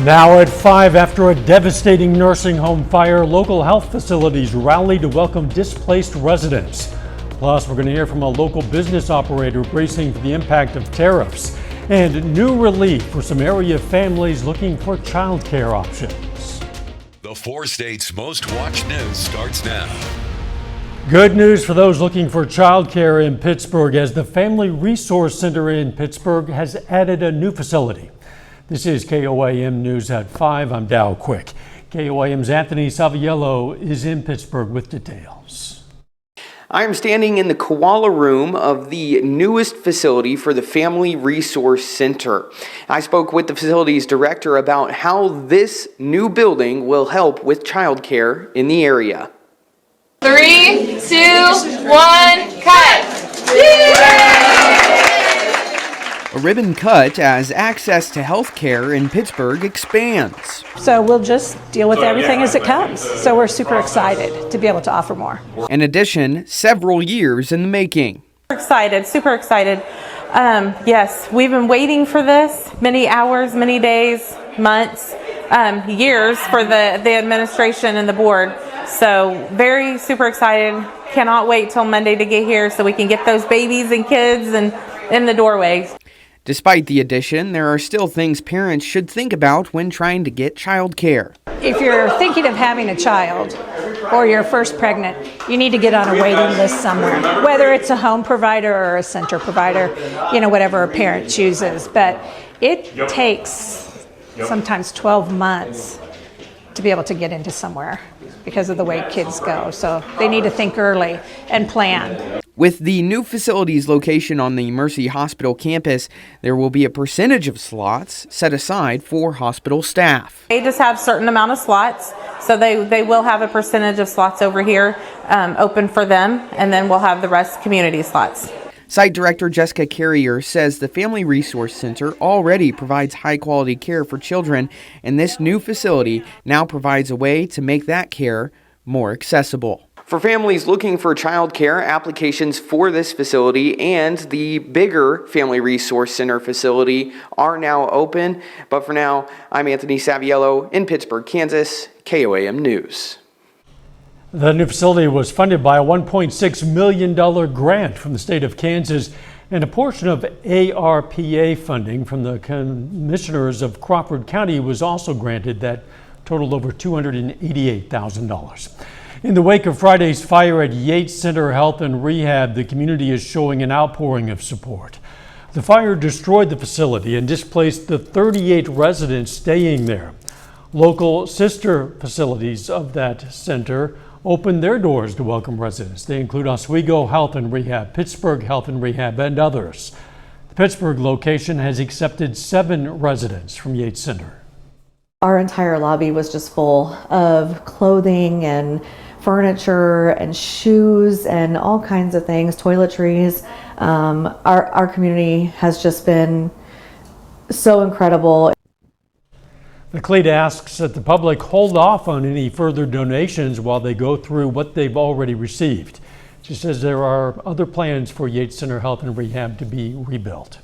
Now at 5, after a devastating nursing home fire, local health facilities rally to welcome displaced residents. Plus, we're going to hear from a local business operator bracing for the impact of tariffs and new relief for some area families looking for childcare options. The 4 states' most watched news starts now. Good news for those looking for childcare in Pittsburgh, as the Family Resource Center in Pittsburgh has added a new facility. This is KOAM News at 5. I'm Dow Quick. KOAM's Anthony Saviello is in Pittsburgh with details. I'm standing in the koala room of the newest facility for the Family Resource Center. I spoke with the facility's director about how this new building will help with childcare in the area. 3, 2, 1, cut! A ribbon cut as access to health care in Pittsburgh expands. So we'll just deal with everything as it comes. So we're super excited to be able to offer more. In addition, several years in the making. Super excited. Yes, we've been waiting for this many hours, many days, months, years for the administration and the board. So very super excited. Cannot wait till Monday to get here so we can get those babies and kids and in the doorways. Despite the addition, there are still things parents should think about when trying to get childcare. If you're thinking of having a child or you're first pregnant, you need to get on a waiting list somewhere, whether it's a home provider or a center provider, whatever a parent chooses. But it takes sometimes 12 months to be able to get into somewhere because of the way kids go. So they need to think early and plan. With the new facility's location on the Mercy Hospital campus, there will be a percentage of slots set aside for hospital staff. They just have a certain amount of slots, so they will have a percentage of slots over here open for them, and then we'll have the rest community slots. Site Director Jessica Carrier says the Family Resource Center already provides high-quality care for children, and this new facility now provides a way to make that care more accessible. For families looking for child care, applications for this facility and the bigger Family Resource Center facility are now open. But for now, I'm Anthony Saviello in Pittsburgh, Kansas, KOAM News. The new facility was funded by a $1.6 million grant from the state of Kansas and a portion of ARPA funding from the commissioners of Crawford County was also granted that totaled over $288,000. In the wake of Friday's fire at Yates Center Health and Rehab, the community is showing an outpouring of support. The fire destroyed the facility and displaced the 38 residents staying there. Local sister facilities of that center opened their doors to welcome residents. They include Oswego Health and Rehab, Pittsburgh Health and Rehab, and others. The Pittsburgh location has accepted 7 residents from Yates Center. Our entire lobby was just full of clothing and furniture and shoes and all kinds of things, toiletries. Our community has just been so incredible. The CLEAT asks that the public hold off on any further donations while they go through what they've already received. She says there are other plans for Yates Center Health and Rehab to be rebuilt.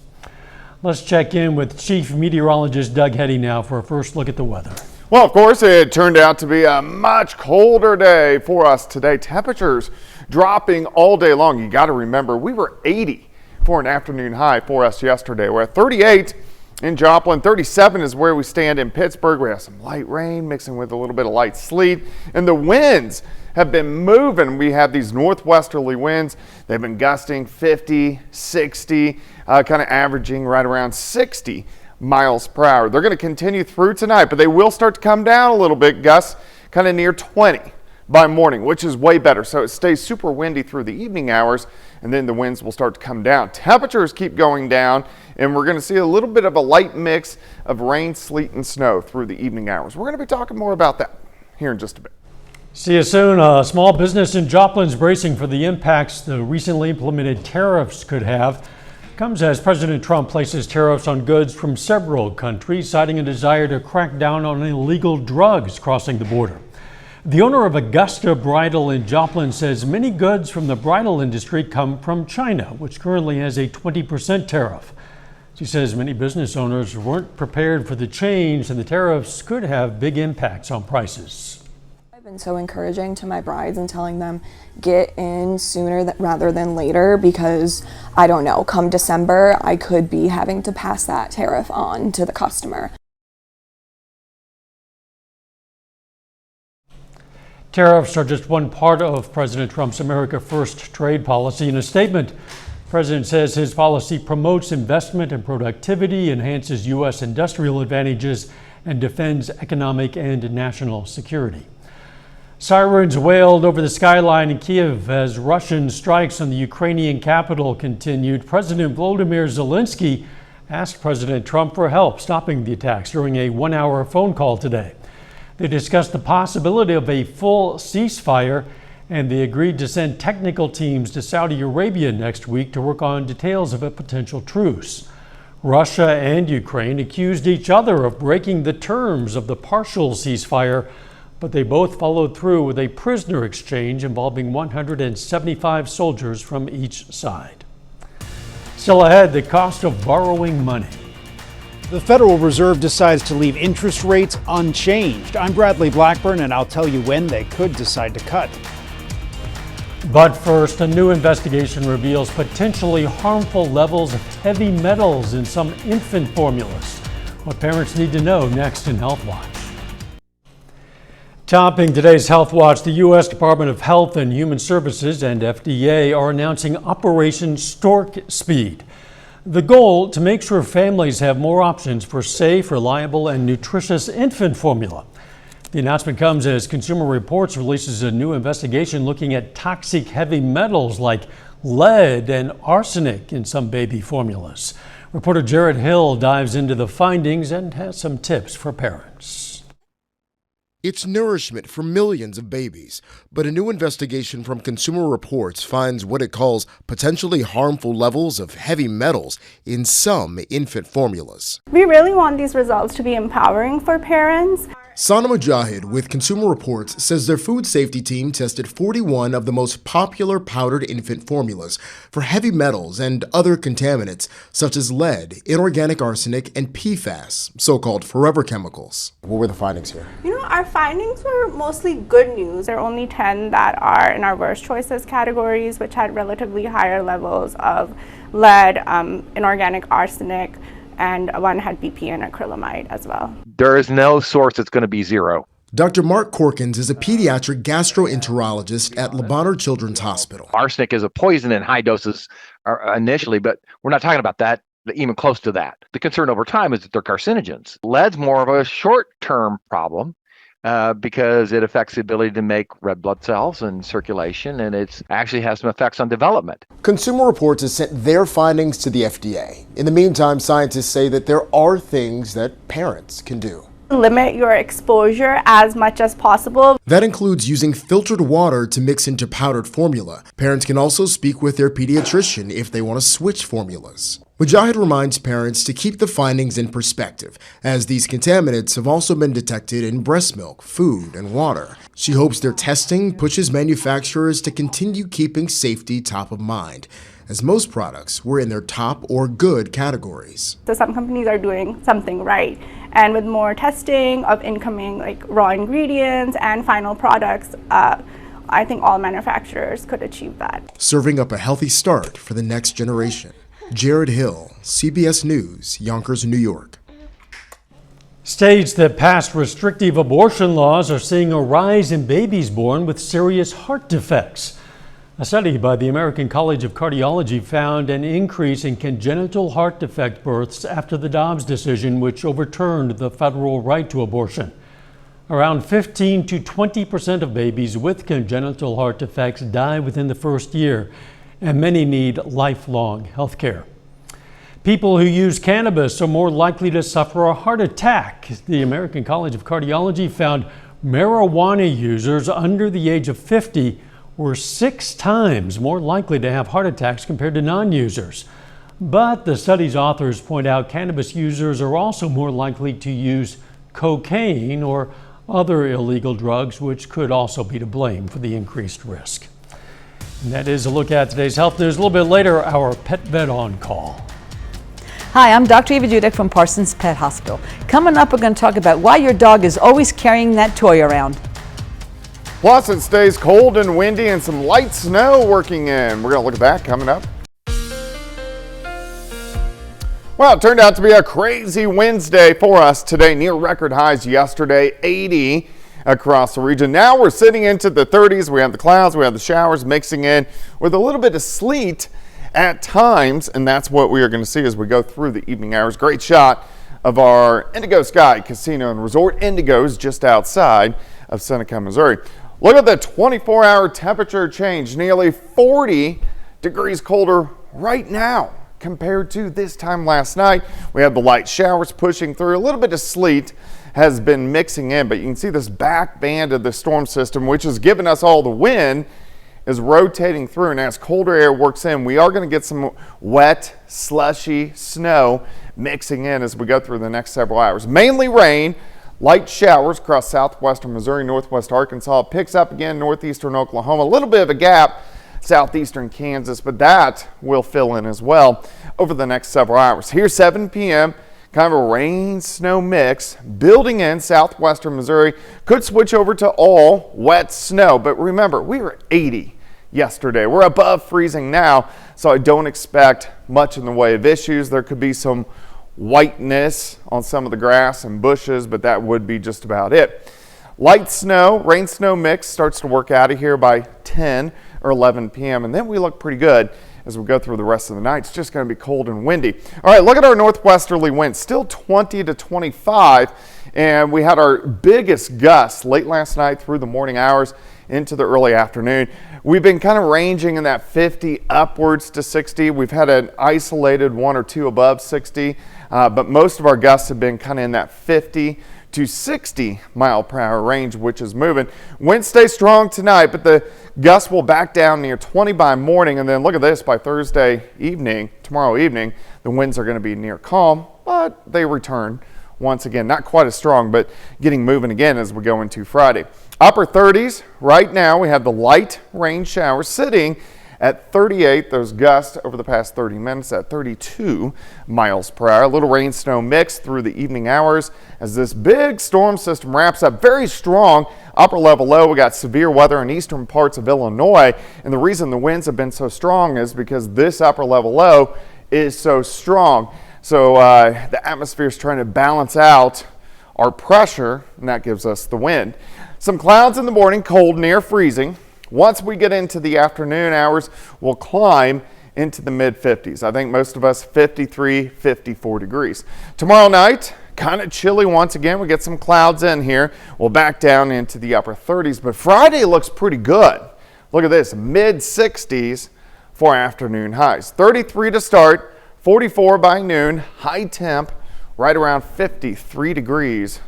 Let's check in with Chief Meteorologist Doug Heddy now for a first look at the weather. Well, of course, it turned out to be a much colder day for us today. Temperatures dropping all day long. You got to remember, we were 80 for an afternoon high for us yesterday. We're at 38 in Joplin. 37 is where we stand in Pittsburgh. We have some light rain mixing with a little bit of light sleet. And the winds have been moving. We have these northwesterly winds. They've been gusting 50, 60, kind of averaging right around 60 miles per hour. They're going to continue through tonight, but they will start to come down a little bit, gusts kind of near 20 by morning, which is way better. So it stays super windy through the evening hours, and then the winds will start to come down. Temperatures keep going down, and we're going to see a little bit of a light mix of rain, sleet, and snow through the evening hours. We're going to be talking more about that here in just a bit. See you soon. A small business in Joplin is bracing for the impacts the recently implemented tariffs could have. Comes as President Trump places tariffs on goods from several countries, citing a desire to crack down on illegal drugs crossing the border. The owner of Augusta Bridal in Joplin says many goods from the bridal industry come from China, which currently has a 20% tariff. She says many business owners weren't prepared for the change, and the tariffs could have big impacts on prices. I've been so encouraging to my brides and telling them get in sooner rather than later, because I don't know, come December, I could be having to pass that tariff on to the customer. Tariffs are just one part of President Trump's America First trade policy. In a statement, the president says his policy promotes investment and productivity, enhances U.S. industrial advantages, and defends economic and national security. Sirens wailed over the skyline in Kiev as Russian strikes on the Ukrainian capital continued. President Volodymyr Zelensky asked President Trump for help stopping the attacks during a one-hour phone call today. They discussed the possibility of a full ceasefire, and they agreed to send technical teams to Saudi Arabia next week to work on details of a potential truce. Russia and Ukraine accused each other of breaking the terms of the partial ceasefire, but they both followed through with a prisoner exchange involving 175 soldiers from each side. Still ahead, the cost of borrowing money. The Federal Reserve decides to leave interest rates unchanged. I'm Bradley Blackburn, and I'll tell you when they could decide to cut. But first, a new investigation reveals potentially harmful levels of heavy metals in some infant formulas. What parents need to know next in Health Watch. Topping today's Health Watch, the U.S. Department of Health and Human Services and FDA are announcing Operation Stork Speed. The goal, to make sure families have more options for safe, reliable, and nutritious infant formula. The announcement comes as Consumer Reports releases a new investigation looking at toxic heavy metals like lead and arsenic in some baby formulas. Reporter Jared Hill dives into the findings and has some tips for parents. It's nourishment for millions of babies, but a new investigation from Consumer Reports finds what it calls potentially harmful levels of heavy metals in some infant formulas. We really want these results to be empowering for parents. Sana Mujahid with Consumer Reports says their food safety team tested 41 of the most popular powdered infant formulas for heavy metals and other contaminants such as lead, inorganic arsenic, and PFAS, so-called forever chemicals. What were the findings here? Our findings were mostly good news. There are only 10 that are in our worst choices categories, which had relatively higher levels of lead, inorganic arsenic, and one had BP and acrylamide as well. There is no source that's going to be zero. Dr. Mark Corkins is a pediatric gastroenterologist at Lebanon Children's Hospital. Arsenic is a poison in high doses initially, but we're not talking about that, even close to that. The concern over time is that they're carcinogens. Lead's more of a short-term problem because it affects the ability to make red blood cells and circulation, and it actually has some effects on development. Consumer Reports has sent their findings to the FDA. In the meantime, scientists say that there are things that parents can do. Limit your exposure as much as possible. That includes using filtered water to mix into powdered formula. Parents can also speak with their pediatrician if they want to switch formulas. Mujahid reminds parents to keep the findings in perspective, as these contaminants have also been detected in breast milk, food, and water. She hopes their testing pushes manufacturers to continue keeping safety top of mind, as most products were in their top or good categories. So some companies are doing something right. And with more testing of incoming raw ingredients and final products, I think all manufacturers could achieve that. Serving up a healthy start for the next generation. Jared Hill, CBS News, Yonkers, New York. States that passed restrictive abortion laws are seeing a rise in babies born with serious heart defects. A study by the American College of Cardiology found an increase in congenital heart defect births after the Dobbs decision, which overturned the federal right to abortion. Around 15 to 20% of babies with congenital heart defects die within the first year, and many need lifelong health care. People who use cannabis are more likely to suffer a heart attack. The American College of Cardiology found marijuana users under the age of 50 were 6 times more likely to have heart attacks compared to non-users. But the study's authors point out cannabis users are also more likely to use cocaine or other illegal drugs, which could also be to blame for the increased risk. And that is a look at today's health news. A little bit later, our pet vet on call. Hi, I'm Dr. Eva Dudek from Parsons Pet Hospital. Coming up, we're going to talk about why your dog is always carrying that toy around. Plus, it stays cold and windy and some light snow working in. We're going to look at that coming up. Well, it turned out to be a crazy Wednesday for us today. Near record highs yesterday, 80 across the region. Now we're sitting into the 30s. We have the clouds, we have the showers mixing in with a little bit of sleet at times, and that's what we are going to see as we go through the evening hours. Great shot of our Indigo Sky Casino and Resort Indigos just outside of Seneca, Missouri. Look at the 24-hour temperature change, nearly 40 degrees colder right now compared to this time last night. We have the light showers pushing through. A little bit of sleet has been mixing in, but you can see this back band of the storm system, which has given us all the wind, is rotating through, and as colder air works in, we are going to get some wet, slushy snow mixing in as we go through the next several hours. Mainly rain, light showers across southwestern Missouri, northwest Arkansas. It picks up again northeastern Oklahoma. A little bit of a gap southeastern Kansas, but that will fill in as well over the next several hours. Here's 7 p.m. Kind of a rain-snow mix building in southwestern Missouri. Could switch over to all wet snow, but remember, we were 80 yesterday. We're above freezing now, so I don't expect much in the way of issues. There could be some whiteness on some of the grass and bushes, but that would be just about it. Light snow, rain-snow mix starts to work out of here by 10 or 11 p.m., and then we look pretty good as we go through the rest of the night. It's just going to be cold and windy. All right, look at our northwesterly winds, still 20 to 25, and we had our biggest gusts late last night through the morning hours into the early afternoon. We've been kind of ranging in that 50 upwards to 60. We've had an isolated one or two above 60, but most of our gusts have been kind of in that 50 to 60 mile per hour range, which is moving. Winds stay strong tonight, but the gusts will back down near 20 by morning, and then look at this, by Thursday evening, tomorrow evening, the winds are going to be near calm, but they return once again. Not quite as strong, but getting moving again as we go into Friday. Upper 30s, right now we have the light rain showers sitting at 38, those gusts over the past 30 minutes at 32 miles per hour. A little rain snow mix through the evening hours as this big storm system wraps up. Very strong upper level low. We got severe weather in eastern parts of Illinois, and the reason the winds have been so strong is because this upper level low is so strong. So the atmosphere is trying to balance out our pressure, and that gives us the wind. Some clouds in the morning, cold, near freezing. Once we get into the afternoon hours, we'll climb into the mid-50s. I think most of us 53, 54 degrees. Tomorrow night, kind of chilly once again. We get some clouds in here. We'll back down into the upper 30s, but Friday looks pretty good. Look at this, mid-60s for afternoon highs. 33 to start, 44 by noon, high temp, right around 53 degrees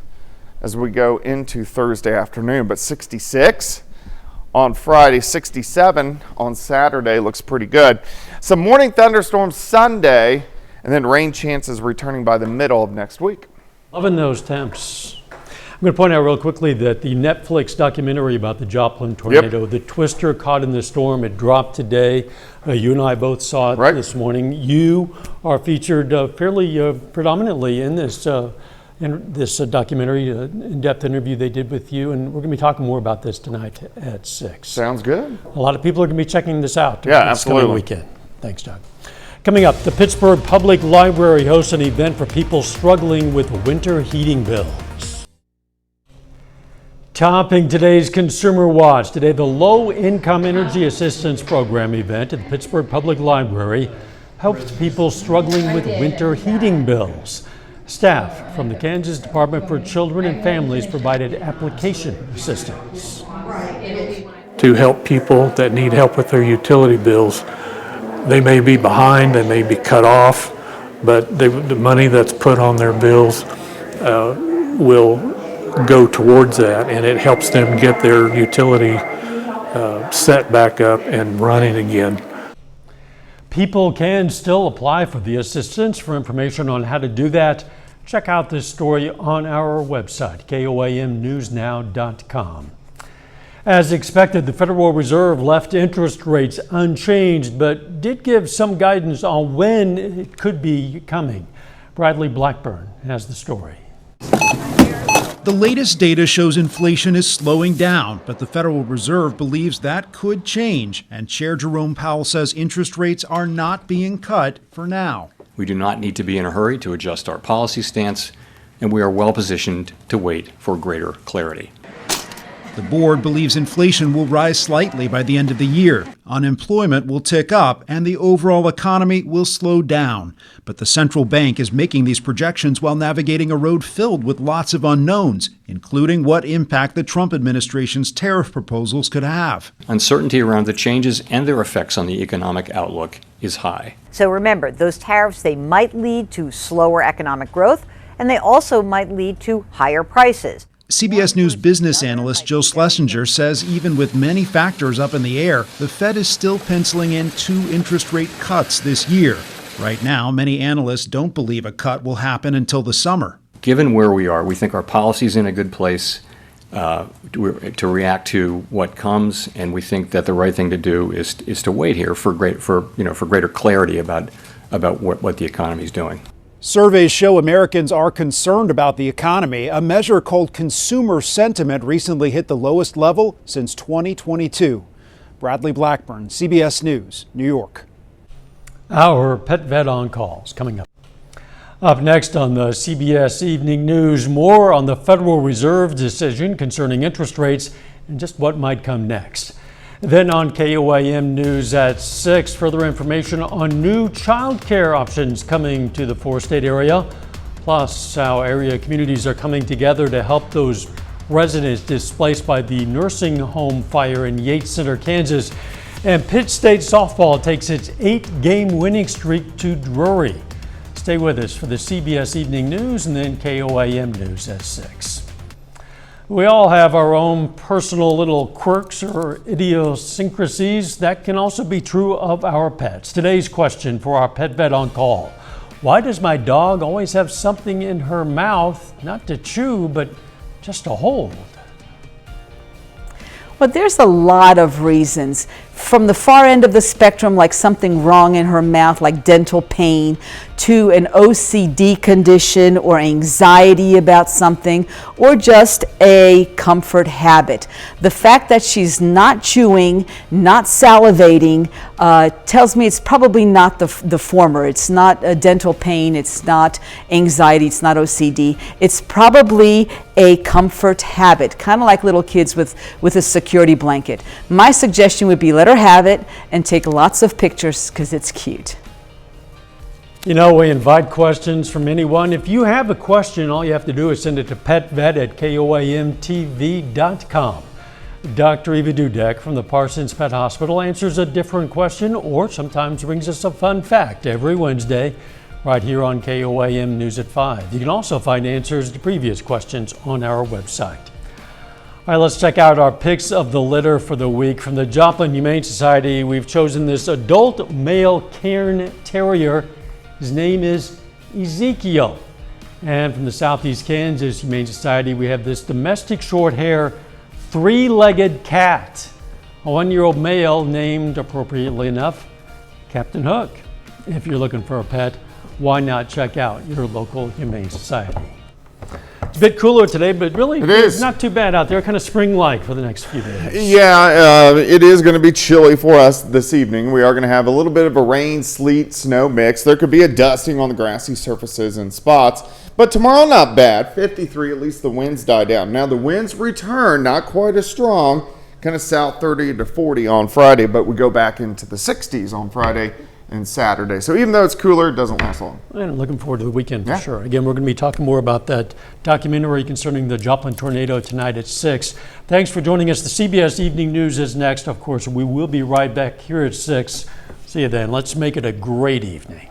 as we go into Thursday afternoon, but 66 on Friday, 67 on Saturday looks pretty good. Some morning thunderstorms Sunday, and then rain chances returning by the middle of next week. Loving those temps. I'm going to point out real quickly that the Netflix documentary about the Joplin tornado, The Twister Caught in the Storm, it dropped today. You and I both saw it this morning. You are featured fairly predominantly in this documentary, in-depth interview they did with you, and we're going to be talking more about this tonight at 6. Sounds good. A lot of people are going to be checking this out this coming absolutely. weekend. Thanks, Doug. Coming up, the Pittsburgh Public Library hosts an event for people struggling with winter heating bills. Topping today's Consumer Watch, today the Low Income Energy Assistance Program event at the Pittsburgh Public Library helps people struggling with winter heating bills. Staff from the Kansas Department for Children and Families provided application assistance. To help people that need help with their utility bills. They may be behind, they may be cut off, but the money that's put on their bills will go towards that, and it helps them get their utility set back up and running again. People can still apply for the assistance. For information on how to do that, check out this story on our website, koamnewsnow.com. As expected, the Federal Reserve left interest rates unchanged, but did give some guidance on when it could be coming. Bradley Blackburn has the story. The latest data shows inflation is slowing down, but the Federal Reserve believes that could change. And Chair Jerome Powell says interest rates are not being cut for now. We do not need to be in a hurry to adjust our policy stance, and we are well positioned to wait for greater clarity. The board believes inflation will rise slightly by the end of the year. Unemployment will tick up and the overall economy will slow down. But the central bank is making these projections while navigating a road filled with lots of unknowns, including what impact the Trump administration's tariff proposals could have. Uncertainty around the changes and their effects on the economic outlook is high. So remember, those tariffs, they might lead to slower economic growth, and they also might lead to higher prices. CBS News business analyst Joe Schlesinger says even with many factors up in the air, the Fed is still penciling in 2 interest rate cuts this year. Right now, many analysts don't believe a cut will happen until the summer. Given where we are, we think our policy is in a good place to react to what comes, and we think that the right thing to do is to wait here for greater clarity about what the economy is doing. Surveys show Americans are concerned about the economy. A measure called consumer sentiment recently hit the lowest level since 2022. Bradley Blackburn, CBS News, New York. Our Pet Vet on Call is coming up. Up next on the CBS Evening News, more on the Federal Reserve decision concerning interest rates and just what might come next. Then on KOAM News at 6, further information on new child care options coming to the 4-state area, plus how area communities are coming together to help those residents displaced by the nursing home fire in Yates Center, Kansas. And Pitt State softball takes its 8-game winning streak to Drury. Stay with us for the CBS Evening News and then KOAM News at 6. We all have our own personal little quirks or idiosyncrasies. That can also be true of our pets. Today's question for our Pet Vet on Call: why does my dog always have something in her mouth, not to chew, but just to hold? Well, there's a lot of reasons. From the far end of the spectrum, like something wrong in her mouth, like dental pain, to an OCD condition or anxiety about something, or just a comfort habit. The fact that she's not chewing, not salivating, tells me it's probably not the former. It's not a dental pain, it's not anxiety, it's not OCD. It's probably a comfort habit, kind of like little kids with a security blanket. My suggestion would be let her have it and take lots of pictures because it's cute. You know, we invite questions from anyone. If you have a question, all you have to do is send it to petvet@koamtv.com. Dr. Eva Dudek from the Parsons Pet Hospital answers a different question or sometimes brings us a fun fact every Wednesday right here on KOAM News at 5. You can also find answers to previous questions on our website. All right, let's check out our picks of the litter for the week. From the Joplin Humane Society, we've chosen this adult male Cairn Terrier. His name is Ezekiel. And from the Southeast Kansas Humane Society, we have this domestic short hair, 3-legged cat. A 1-year-old male named, appropriately enough, Captain Hook. If you're looking for a pet, why not check out your local Humane Society? It's a bit cooler today, but really it's not too bad out there, kind of spring-like for the next few days. Yeah, it is going to be chilly for us this evening. We are going to have a little bit of a rain, sleet, snow mix. There could be a dusting on the grassy surfaces in spots, but tomorrow not bad. 53, at least the winds die down. Now the winds return, not quite as strong, kind of south 30 to 40 on Friday, but we go back into the 60s on Friday and Saturday. So even though it's cooler, it doesn't last long. And I'm looking forward to the weekend for sure. Again, we're going to be talking more about that documentary concerning the Joplin tornado tonight at 6. Thanks for joining us. The CBS Evening News is next. Of course, we will be right back here at 6. See you then. Let's make it a great evening.